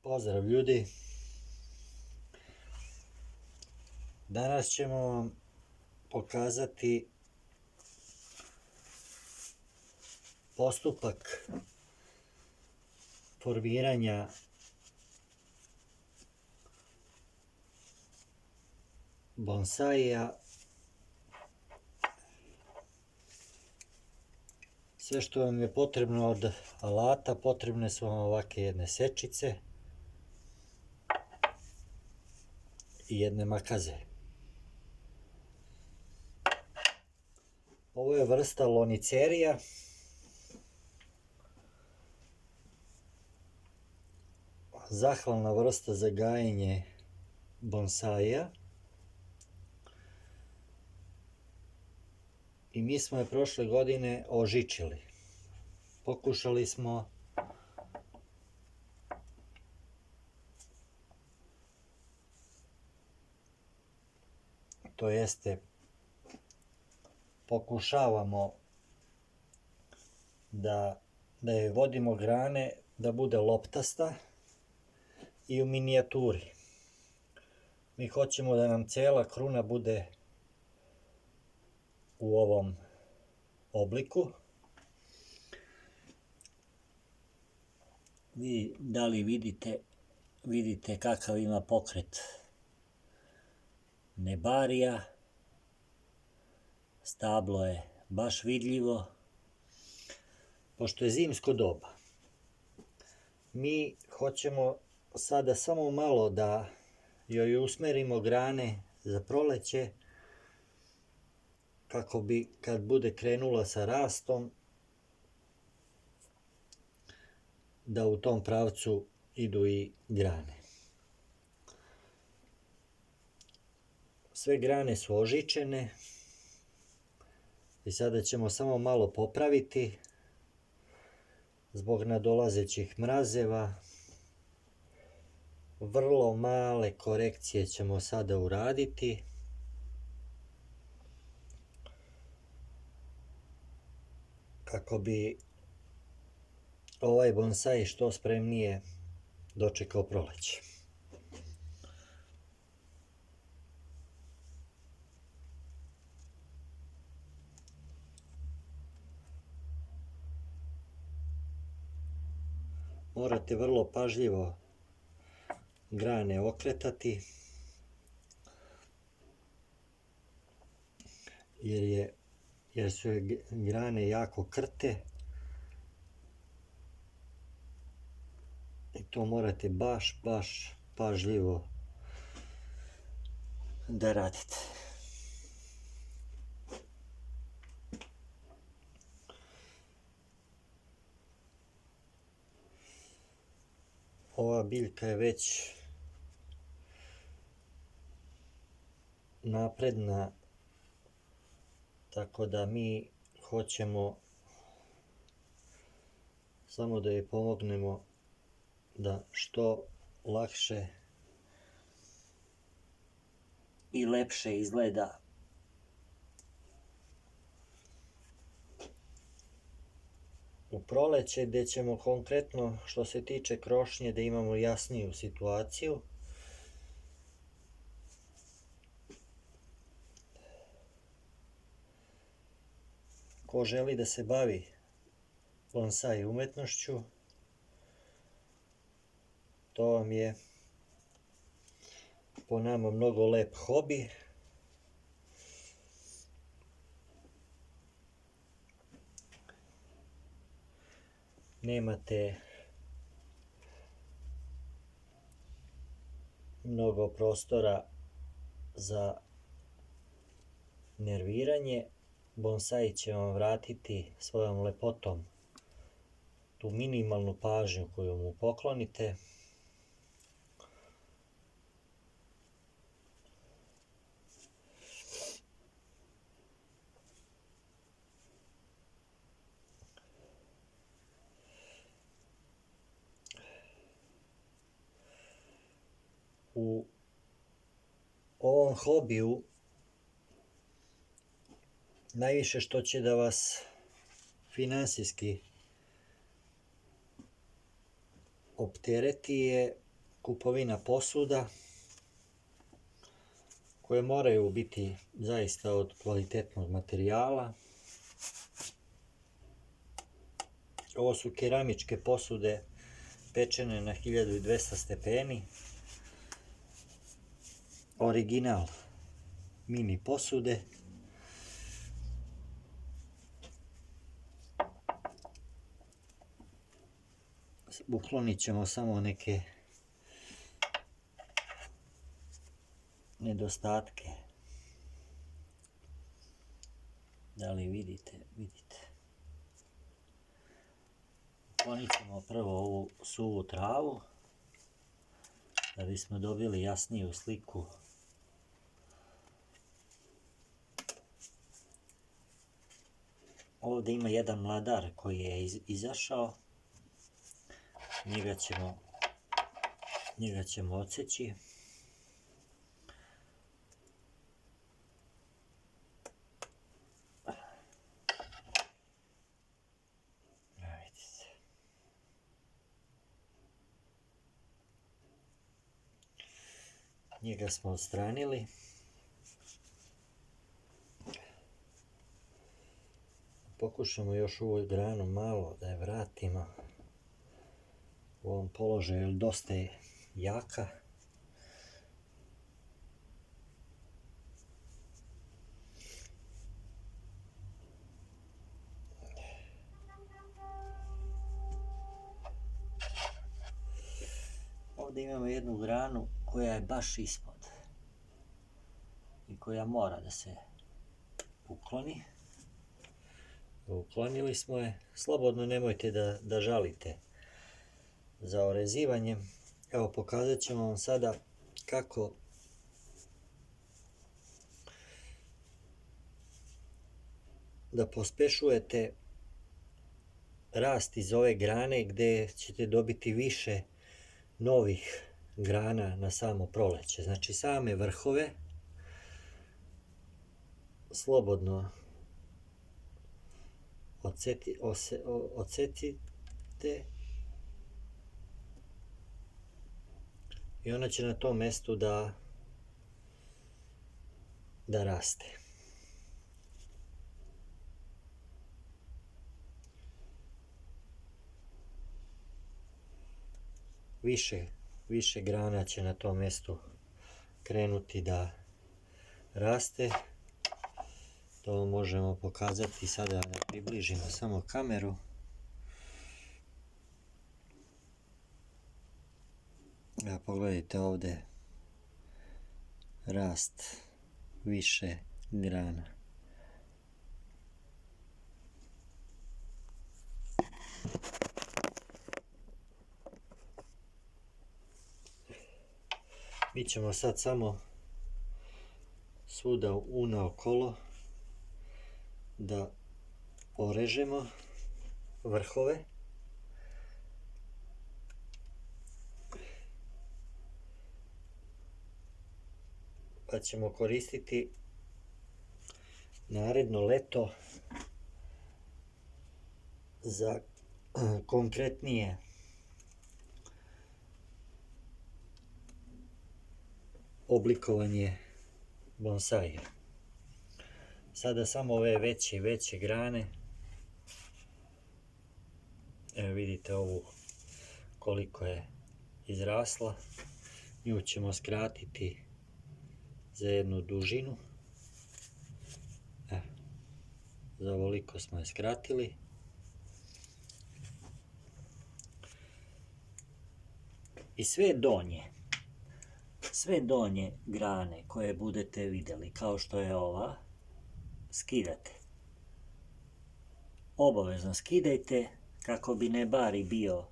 Pozdrav ljudi, danas ćemo vam pokazati postupak formiranja bonsaija. Sve što vam je potrebno od alata, potrebne su vam ovakve jedne sečice i jedne makaze. Ovo je vrsta lonicerija. Zahvalna vrsta za gajenje bonsaija. I mi smo je prošle godine ožičili. Pokušali smo to jeste pokušavamo da je vodimo grane da bude loptasta i u minijaturi. Mi hoćemo da nam cela kruna bude u ovom obliku. Vi da li vidite kakav ima pokret nebarija. Stablo je baš vidljivo. Pošto je zimsko doba, mi hoćemo sada samo malo da joj usmerimo grane za proleće, kako bi kad bude krenula sa rastom, da u tom pravcu idu i grane. Sve grane su ožičene i sada ćemo samo malo popraviti zbog nadolazećih mrazeva. Vrlo male korekcije ćemo sada uraditi kako bi ovaj bonsai što spremnije dočekao proleće. Morate vrlo pažljivo grane okretati, jer su grane jako krte i to morate baš pažljivo da radite. Ova biljka je već napredna, tako da mi hoćemo samo da joj pomognemo da što lakše i lepše izgleda. U proleće, gde ćemo konkretno što se tiče krošnje da imamo jasniju situaciju. Ko želi da se bavi bonsai umetnošću, to vam je po nama mnogo lep hobi. Nemate mnogo prostora za nerviranje. Bonsai će vam vratiti svojom lepotom tu minimalnu pažnju koju mu poklonite. U ovom hobiju najviše što će da vas finansijski optereti je kupovina posuda koje moraju biti zaista od kvalitetnog materijala. Ovo su keramičke posude pečene na 1200 stepeni. Original mini posude. Uklonit ćemo samo neke nedostatke. Da li vidite? Vidite. Uklonit ćemo prvo ovu suvu travu da bismo dobili jasniju sliku. Ovdje ima jedan mladar koji je izašao. Njega ćemo odseći. Njega smo odstranili. Pokušamo još ovu granu malo da je vratimo u ovom položaju, jer dosta je jaka. Ovdje imamo jednu granu koja je baš ispod i koja mora da se ukloni. Uklonili smo je. Slobodno nemojte da žalite za orezivanjem. Evo, pokazat ćemo vam sada kako da pospešujete rast iz ove grane gdje ćete dobiti više novih grana na samo proleće. Znači, same vrhove slobodno odsecite i ona će na tom mjestu da raste. Više grana će na tom mjestu krenuti da raste. To možemo pokazati sada, da približimo samo kameru. Pogledajte ovdje rast više grana. Mi ćemo sad samo svuda unaokolo da orežemo vrhove. Pa ćemo koristiti naredno leto za konkretnije oblikovanje bonsaija. Sada samo ove veće grane. Evo vidite ovu koliko je izrasla. Nju ćemo skratiti za jednu dužinu. Za ovoliko smo je skratili. I sve donje grane koje budete vidjeli, kao što je ova, skidate. Obavezno skidajte kako bi nebari bio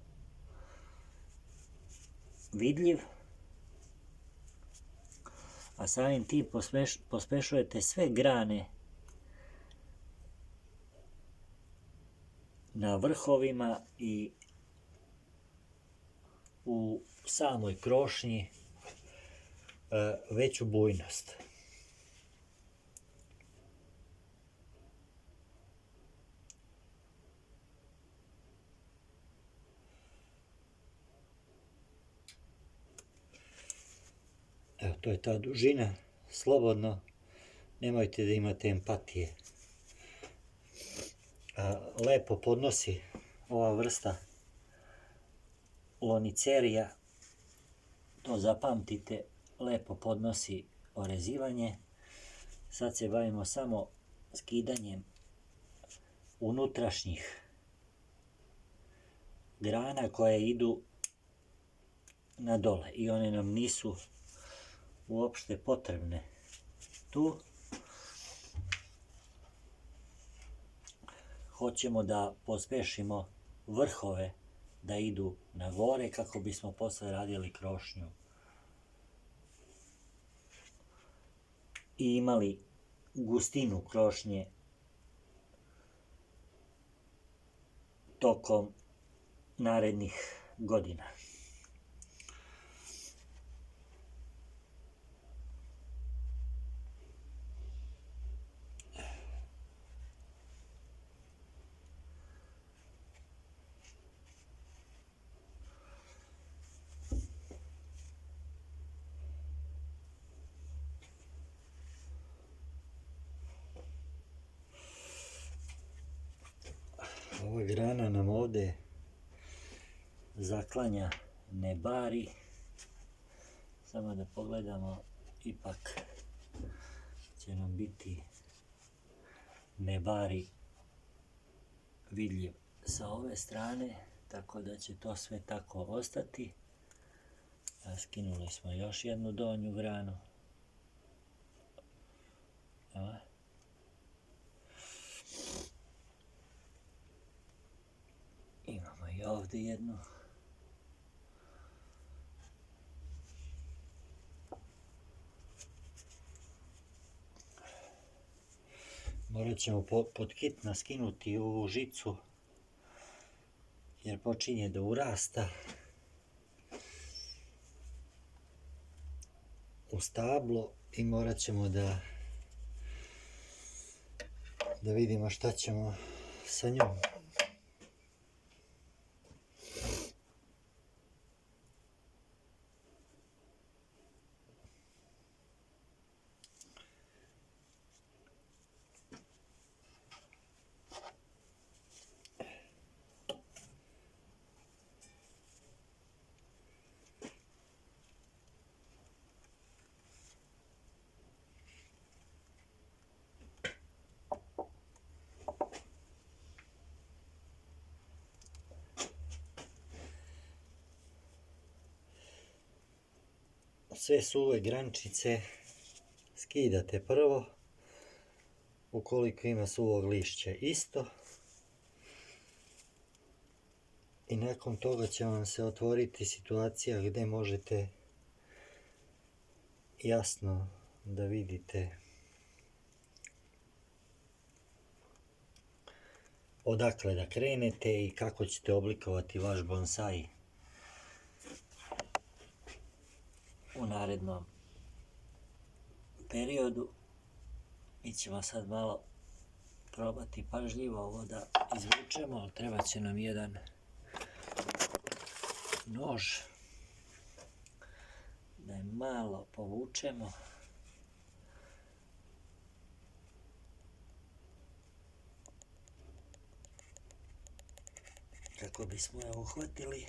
vidljiv, a samim tim pospešujete sve grane na vrhovima i u samoj krošnji veću bujnost. Evo, to je ta dužina, slobodno, nemojte da imate empatije. Lepo podnosi ova vrsta lonicerija, to zapamtite, lepo podnosi orezivanje. Sad se bavimo samo skidanjem unutrašnjih grana koje idu na dole i one nam nisu uopšte potrebne tu. Hoćemo da pospešimo vrhove da idu na gore kako bismo posle radili krošnju i imali gustinu krošnje tokom narednih godina. Ova grana nam ovde zaklanja nebari. Samo da pogledamo, ipak će nam biti nebari vidljiv sa ove strane, tako da će to sve tako ostati. Skinuli smo još jednu donju granu. Imamo i ovdje jednu. Morat ćemo pod hitno skinuti ovu žicu jer počinje da urasta u stablo i morat ćemo da vidimo šta ćemo sa njom. Sve suve grančice skidate prvo, ukoliko ima suvog lišća isto. I nakon toga će vam se otvoriti situacija gdje možete jasno da vidite odakle da krenete i kako ćete oblikovati vaš bonsai u narednom periodu. Mi ćemo sad malo probati pažljivo ovo da izvučemo, ali treba će nam jedan nož da je malo povučemo. Kako bismo je uhvatili.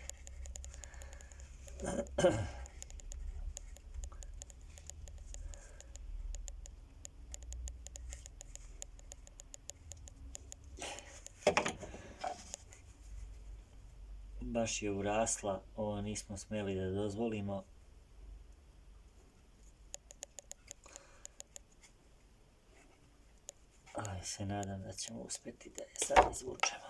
Baš je urasla, ovo nismo smeli da dozvolimo. Ali se nadam da ćemo uspjeti da je sad izvučemo.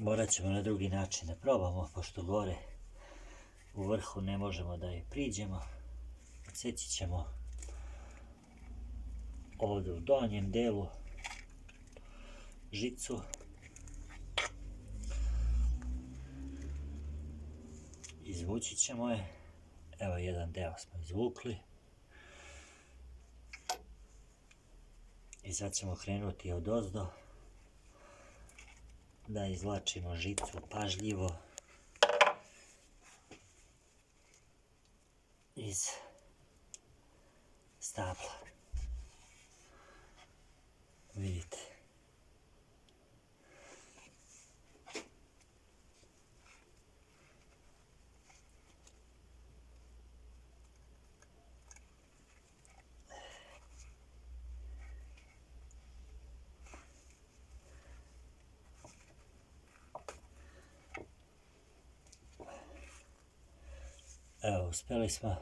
morat ćemo na drugi način da probamo, pošto gore u vrhu ne možemo da je priđemo. Odsjeći ćemo ovdje u donjem delu žicu. Izvući ćemo je. Evo, jedan deo smo izvukli. I sad ćemo krenuti odozdo da izvlačimo žicu pažljivo iz stabla. Vidite. Evo, uspjeli smo.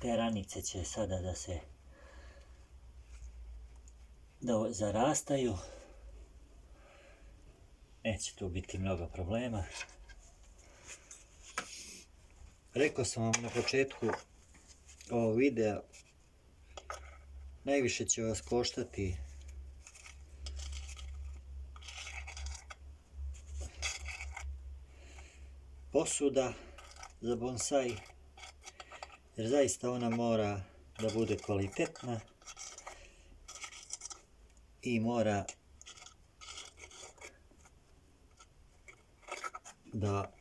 Te ranice će sada da se zarastaju. Neće tu biti mnogo problema. Rekao sam vam na početku ovog videa, najviše će vas koštati posuda za bonsai, jer zaista ona mora da bude kvalitetna i mora da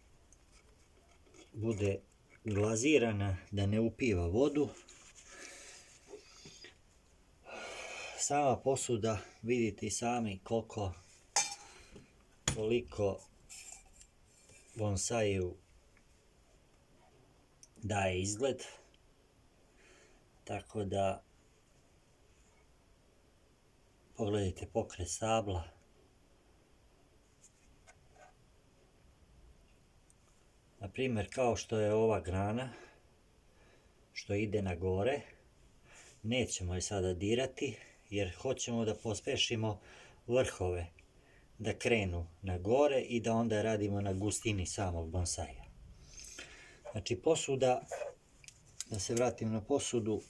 bude glazirana, da ne upiva vodu. Sama posuda, vidite i sami koliko bonsaiju daje izgled, tako da pogledajte pokret stabla. Na primjer, kao što je ova grana što ide na gore, nećemo je sada dirati jer hoćemo da pospešimo vrhove da krenu na gore i da onda radimo na gustini samog bonsaija. Znači posuda, da se vratim na posudu,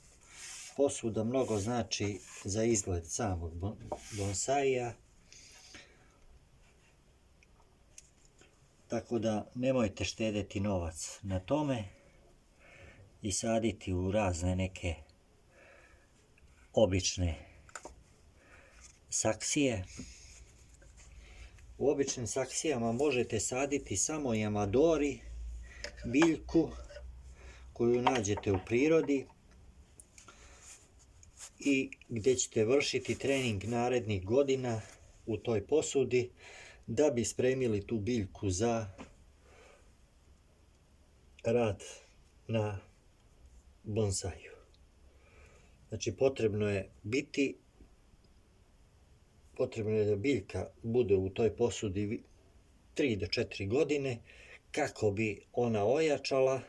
posuda mnogo znači za izgled samog bonsaija. Tako da nemojte štedjeti novac na tome i saditi u razne neke obične saksije. U običnim saksijama možete saditi samo yamadori, biljku koju nađete u prirodi i gdje ćete vršiti trening narednih godina u toj posudi da bi spremili tu biljku za rad na bonsaju. Znači potrebno je da biljka bude u toj posudi 3 do 4 godine kako bi ona ojačala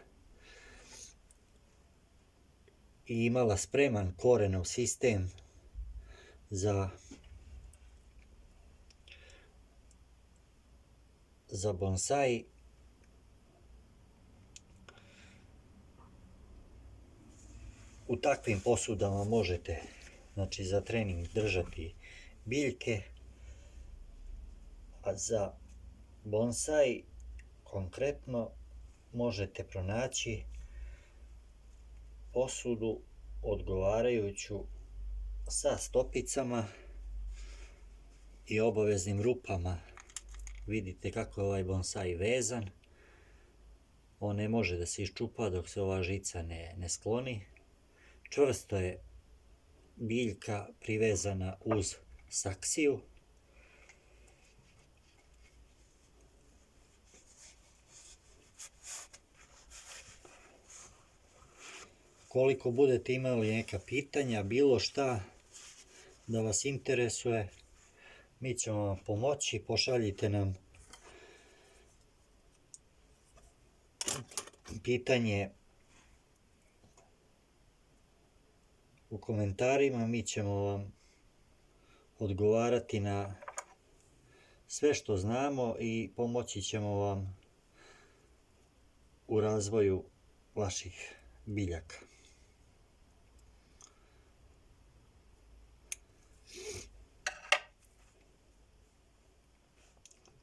i imala spreman korenov sistem za bonsai. U takvim posudama možete, znači, za trening držati biljke, a za bonsai konkretno možete pronaći posudu odgovarajuću sa stopicama i obaveznim rupama. Vidite kako je ovaj bonsai vezan. On ne može da se iščupa dok se ova žica ne skloni. Čvrsto je biljka privezana uz saksiju. Koliko budete imali neka pitanja, bilo šta da vas interesuje, mi ćemo vam pomoći. Pošaljite nam pitanje u komentarima, mi ćemo vam odgovarati na sve što znamo i pomoći ćemo vam u razvoju vaših biljaka.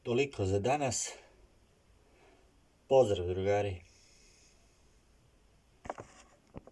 Toliko za danas. Pozdrav, drugari!